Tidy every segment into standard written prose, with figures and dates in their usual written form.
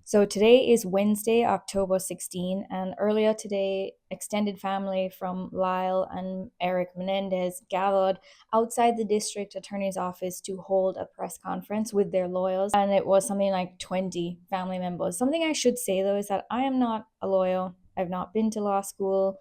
So today is Wednesday, October 16, and earlier today, extended family from Lyle and Eric Menendez gathered outside the district attorney's office to hold a press conference with their lawyers, and it was something like 20 family members. Something I should say though is that I am not a lawyer. I've not been to law school,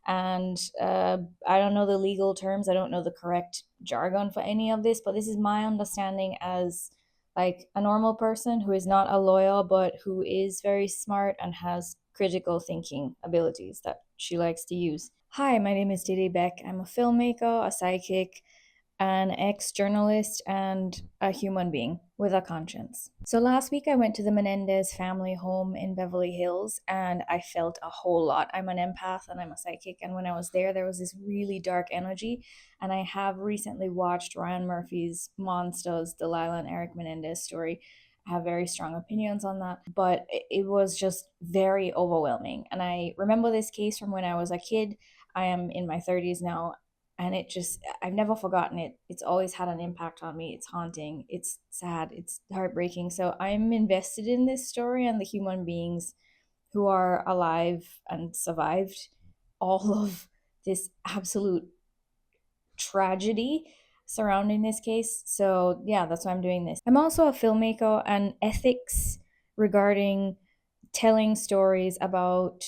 and I don't know the legal terms. I don't know the correct jargon for any of this, but this is my understanding as like a normal person who is not a lawyer but who is very smart and has critical thinking abilities that she likes to use. Hi, my name is Didi Beck. I'm a filmmaker, a psychic, an ex-journalist, and a human being with a conscience. So last week I went to the Menendez family home in Beverly Hills and I felt a whole lot. I'm an empath and I'm a psychic, and when I was there was this really dark energy, and I have recently watched Ryan Murphy's Monsters, the Lila and Eric Menendez story. I have very strong opinions on that, but it was just very overwhelming. And I remember this case from when I was a kid. I am in my 30s now, and I've never forgotten it. It's always had an impact on me. It's haunting, it's sad, it's heartbreaking. So I'm invested in this story and the human beings who are alive and survived all of this absolute tragedy surrounding this case. So yeah, that's why I'm doing this. I'm also a filmmaker, and ethics regarding telling stories about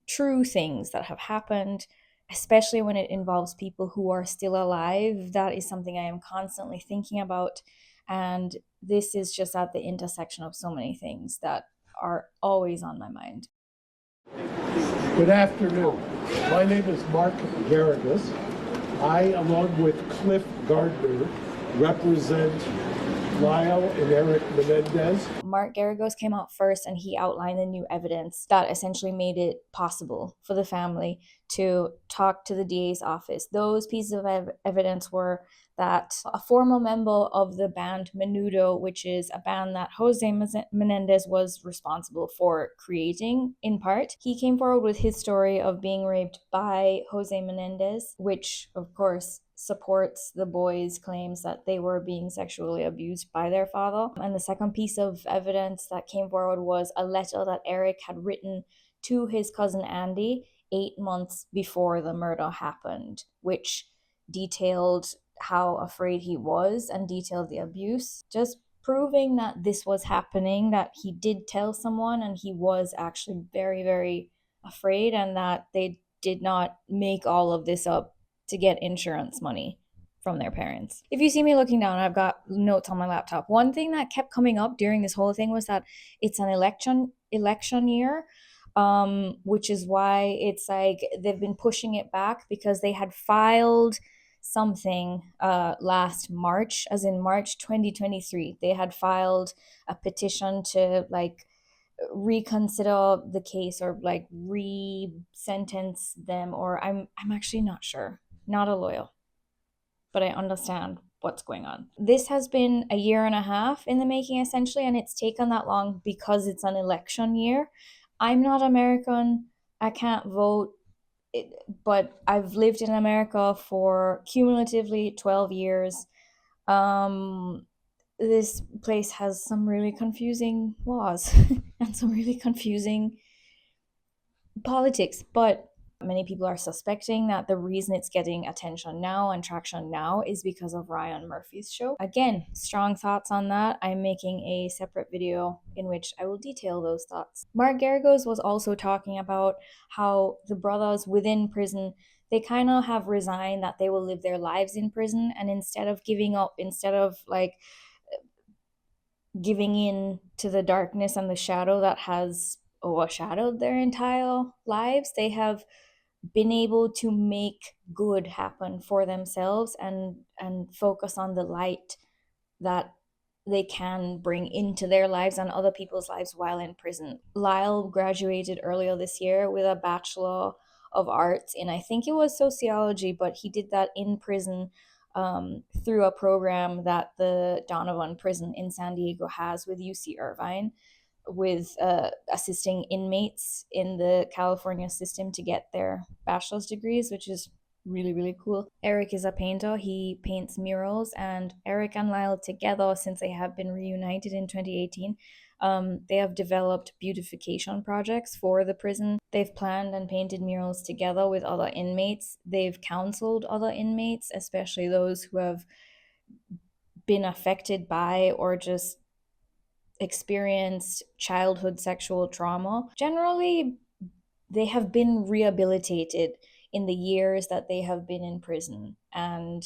true things that have happened, especially when it involves people who are still alive. That is something I am constantly thinking about. And this is just at the intersection of so many things that are always on my mind. Good afternoon. My name is Mark Garrigus. I, along with Cliff Gardner, represent Lyle and Eric Menendez. Mark Garagos came out first, and he outlined the new evidence that essentially made it possible for the family to talk to the DA's office. Those pieces of evidence were that a former member of the band Menudo, which is a band that Jose Menendez was responsible for creating in part, he came forward with his story of being raped by Jose Menendez, which of course supports the boys' claims that they were being sexually abused by their father. And the second piece of evidence that came forward was a letter that Eric had written to his cousin Andy 8 months before the murder happened, which detailed how afraid he was and detailed the abuse, just proving that this was happening, that he did tell someone and he was actually very, very afraid, and that they did not make all of this up to get insurance money from their parents. If you see me looking down, I've got notes on my laptop. One thing that kept coming up during this whole thing was that it's an election year, which is why it's like they've been pushing it back, because they had filed something last March, as in March 2023. They had filed a petition to like reconsider the case or like re-sentence them, or I'm actually not sure. Not a lawyer, but I understand what's going on. This has been a year and a half in the making, essentially, and it's taken that long because it's an election year. I'm not American. I can't vote, but I've lived in America for cumulatively 12 years. This place has some really confusing laws and some really confusing politics, but many people are suspecting that the reason it's getting attention now and traction now is because of Ryan Murphy's show. Again, strong thoughts on that. I'm making a separate video in which I will detail those thoughts. Mark Garagos was also talking about how the brothers within prison, they kind of have resigned that they will live their lives in prison, and instead of giving up, instead of like giving in to the darkness and the shadow that has overshadowed their entire lives, they have been able to make good happen for themselves and focus on the light that they can bring into their lives and other people's lives while in prison. Lyle graduated earlier this year with a Bachelor of Arts in, I think it was sociology, but he did that in prison through a program that the Donovan prison in San Diego has with UC Irvine, with assisting inmates in the California system to get their bachelor's degrees, which is really, really cool. Eric is a painter. He paints murals, and Eric and Lyle together, since they have been reunited in 2018, they have developed beautification projects for the prison. They've planned and painted murals together with other inmates. They've counseled other inmates, especially those who have been affected by or just experienced childhood sexual trauma. Generally, they have been rehabilitated in the years that they have been in prison, and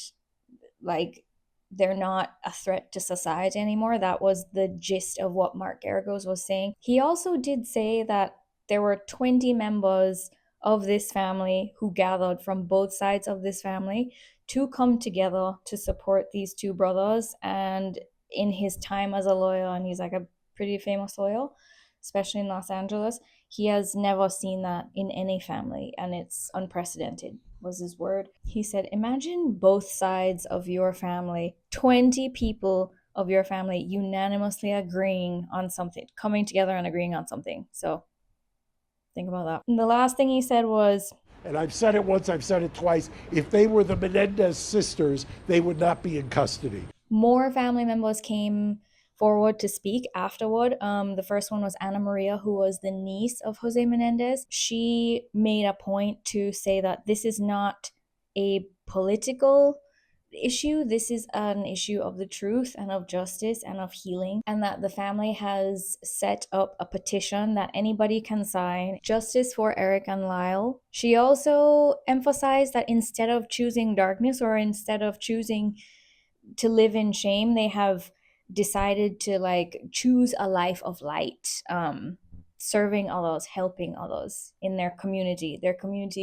like they're not a threat to society anymore. That was the gist of what Mark Garagos was saying. He also did say that there were 20 members of this family who gathered from both sides of this family to come together to support these two brothers. And in his time as a lawyer, and he's like a pretty famous lawyer, especially in Los Angeles, he has never seen that in any family, and it's unprecedented, was his word. He said, imagine both sides of your family, 20 people of your family unanimously agreeing on something, coming together and agreeing on something. So think about that. And the last thing he said was, and I've said it once, I've said it twice, if they were the Menendez sisters, they would not be in custody. More family members came forward to speak afterward. The first one was Ana Maria, who was the niece of Jose Menendez. She made a point to say that this is not a political issue. This is an issue of the truth and of justice and of healing, and that the family has set up a petition that anybody can sign, justice for Eric and Lyle. She also emphasized that instead of choosing darkness, or instead of choosing to live in shame, they have decided to like choose a life of light, serving others, helping others in their community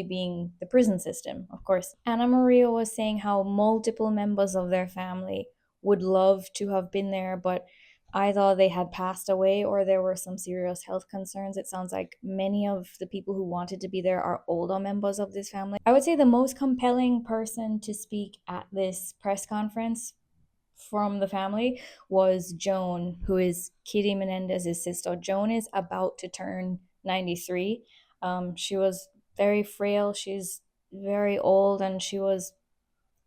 being the prison system, of course. Ana Maria was saying how multiple members of their family would love to have been there, but either they had passed away or there were some serious health concerns. It sounds like many of the people who wanted to be there are older members of this family. I would say the most compelling person to speak at this press conference from the family was Joan, who is Kitty Menendez's sister. Joan is about to turn 93. She was very frail. She's very old, and she was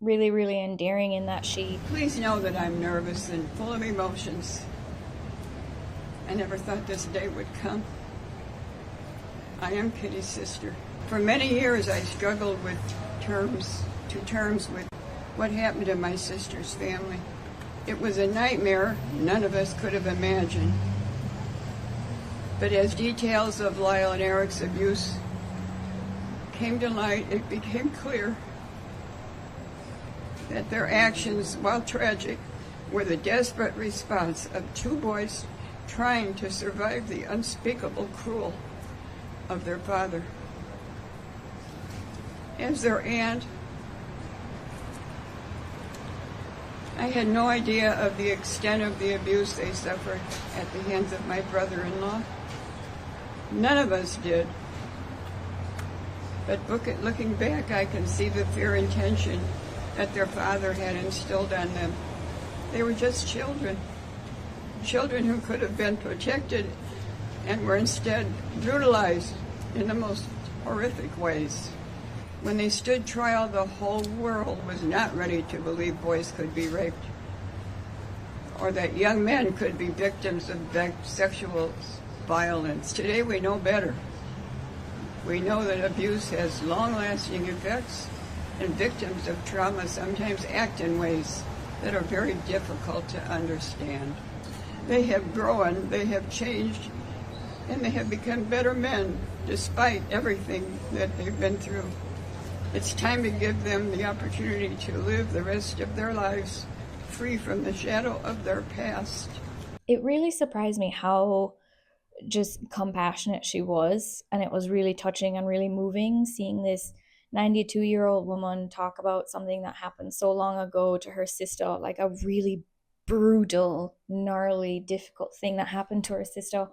really, really endearing in that she... Please know that I'm nervous and full of emotions. I never thought this day would come. I am Kitty's sister. For many years, I struggled with terms with what happened to my sister's family. It was a nightmare none of us could have imagined. But as details of Lyle and Eric's abuse came to light, it became clear that their actions, while tragic, were the desperate response of two boys trying to survive the unspeakable cruelty of their father. As their aunt, I had no idea of the extent of the abuse they suffered at the hands of my brother-in-law. None of us did. But looking back, I can see the fear and tension that their father had instilled on them. They were just children who could have been protected and were instead brutalized in the most horrific ways. When they stood trial, the whole world was not ready to believe boys could be raped, or that young men could be victims of sexual violence. Today we know better. We know that abuse has long-lasting effects, and victims of trauma sometimes act in ways that are very difficult to understand. They have grown, they have changed, and they have become better men despite everything that they've been through. It's time to give them the opportunity to live the rest of their lives free from the shadow of their past. It really surprised me how just compassionate she was, and it was really touching and really moving seeing this 92-year-old woman talk about something that happened so long ago to her sister, like a really brutal, gnarly, difficult thing that happened to her sister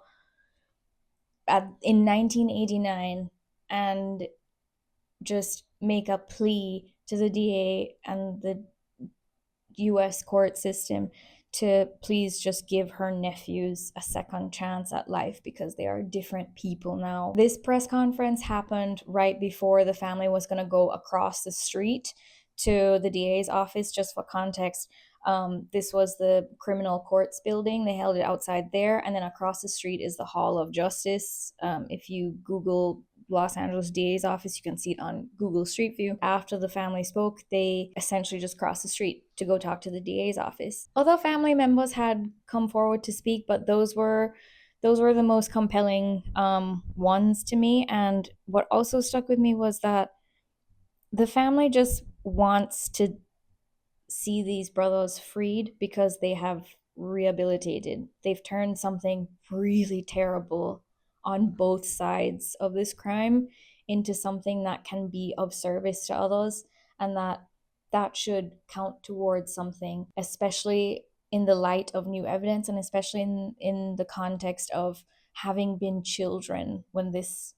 in 1989, and just make a plea to the DA and the US court system to please just give her nephews a second chance at life because they are different people now. This press conference happened right before the family was going to go across the street to the DA's office. Just for context, this was the criminal courts building. They held it outside there, and then across the street is the Hall of Justice. If you Google Los Angeles DA's office, you can see it on Google Street View. After the family spoke, they essentially just crossed the street to go talk to the DA's office. Other family members had come forward to speak, but those were the most compelling ones to me. And what also stuck with me was that the family just wants to see these brothers freed because they have rehabilitated. They've turned something really terrible on both sides of this crime into something that can be of service to others, and that should count towards something, especially in the light of new evidence, and especially in the context of having been children when this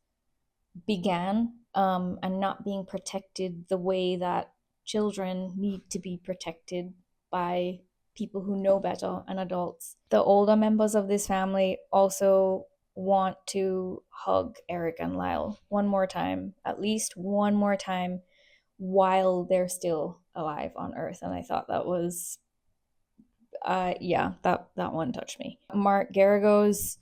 began, and not being protected the way that children need to be protected by people who know better and adults. The older members of this family also want to hug Eric and Lyle one more time, at least one more time, while they're still alive on Earth. And I thought that was, that one touched me. Mark Garagos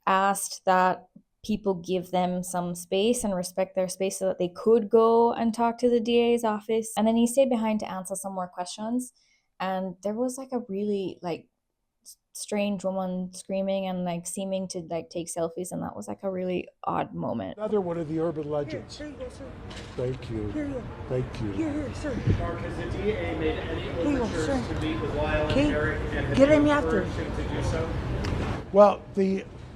asked that people give them some space and respect their space so that they could go and talk to the DA's office. And then he stayed behind to answer some more questions. And there was like a really strange woman screaming and seeming to take selfies, and that was like a really odd moment. Another one of the urban legends. Here you go, sir. Thank you. Here. Thank you. Here, sir. Mark, has the DA made any you go, overtures sir. to meet with Lyle Okay. and Eric, and have Get you him after. encouraged him to do so? Well,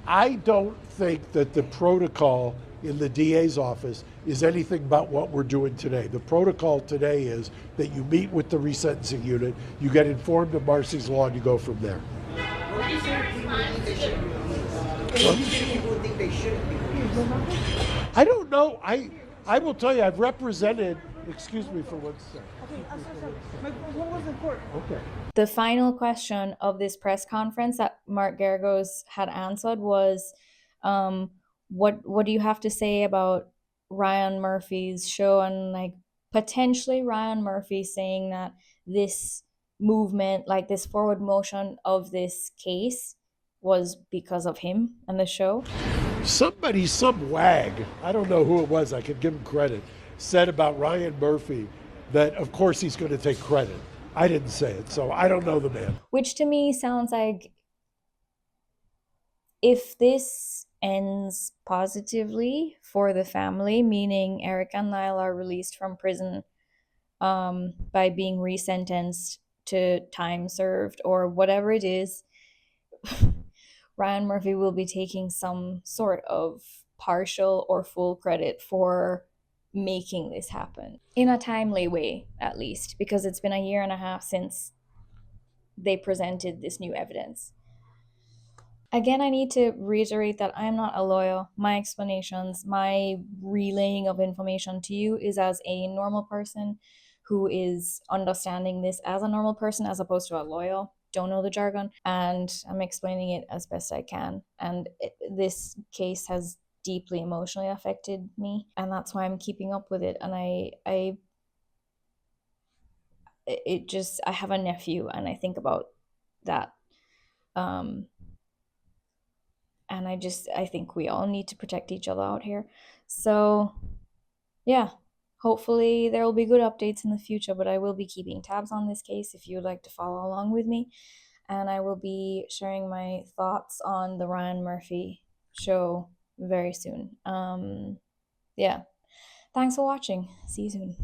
I don't think that the protocol in the DA's office is anything but what we're doing today. The protocol today is that you meet with the resentencing unit, you get informed of Marcy's law, and you go from there. I don't know. I will tell you, I've represented, excuse me for 1 second. Okay, sir. What was in court? Okay. The final question of this press conference that Mark Garagos had answered was, what do you have to say about Ryan Murphy's show, and potentially Ryan Murphy saying that this movement, this forward motion of this case, was because of him and the show? Somebody, some wag, I don't know who it was, I could give him credit, said about Ryan Murphy that of course he's going to take credit. I didn't say it, so I don't know the man. Which to me sounds like, if this ends positively for the family, meaning Eric and Lyle are released from prison by being resentenced to time served or whatever it is, Ryan Murphy will be taking some sort of partial or full credit for making this happen in a timely way, at least, because it's been a year and a half since they presented this new evidence. Again, I need to reiterate that I'm not a lawyer. My explanations, my relaying of information to you is as a normal person who is understanding this as a normal person, as opposed to a lawyer. Don't know the jargon, and I'm explaining it as best I can. And this case has deeply emotionally affected me, and that's why I'm keeping up with it. And I have a nephew, and I think about that. And I think we all need to protect each other out here. So yeah, hopefully there will be good updates in the future, but I will be keeping tabs on this case if you would like to follow along with me. And I will be sharing my thoughts on the Ryan Murphy show very soon. Yeah. Thanks for watching. See you soon.